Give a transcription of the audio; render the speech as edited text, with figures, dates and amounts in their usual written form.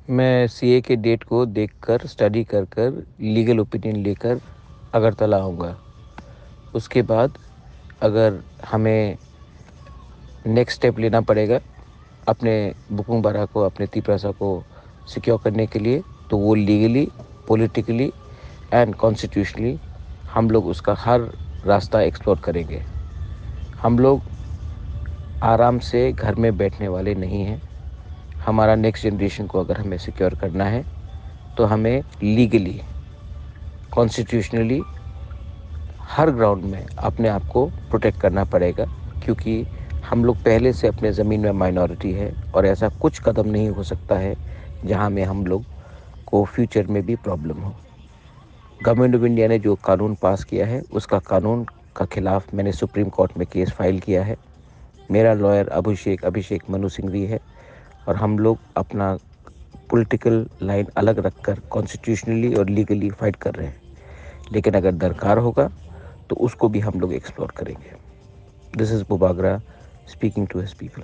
मैं सीए के डेट को देखकर स्टडी कर कर लीगल ओपिनियन लेकर अगरतला आऊँगा। उसके बाद अगर हमें नेक्स्ट स्टेप लेना पड़ेगा अपने बुकुंग बारा को, अपने तिपरासा को सिक्योर करने के लिए, तो वो लीगली, पॉलिटिकली एंड कॉन्स्टिट्यूशनली हम लोग उसका हर रास्ता एक्सप्लोर करेंगे। हम लोग आराम से घर में बैठने वाले नहीं हैं। हमारा नेक्स्ट जनरेशन को अगर हमें सिक्योर करना है तो हमें लीगली, कॉन्स्टिट्यूशनली हर ग्राउंड में अपने आप को प्रोटेक्ट करना पड़ेगा, क्योंकि हम लोग पहले से अपने ज़मीन में माइनॉरिटी है और ऐसा कुछ कदम नहीं हो सकता है जहां में हम लोग को फ्यूचर में भी प्रॉब्लम हो। गवर्नमेंट ऑफ इंडिया ने जो कानून पास किया है उसका कानून का खिलाफ मैंने सुप्रीम कोर्ट में केस फाइल किया है। मेरा लॉयर अभिषेक मनु सिंघवी है और हम लोग अपना पॉलिटिकल लाइन अलग रखकर कॉन्स्टिट्यूशनली और लीगली फाइट कर रहे हैं, लेकिन अगर दरकार होगा तो उसको भी हम लोग एक्सप्लोर करेंगे। दिस इज़ बुबागरा स्पीकिंग टू हिज पीपल।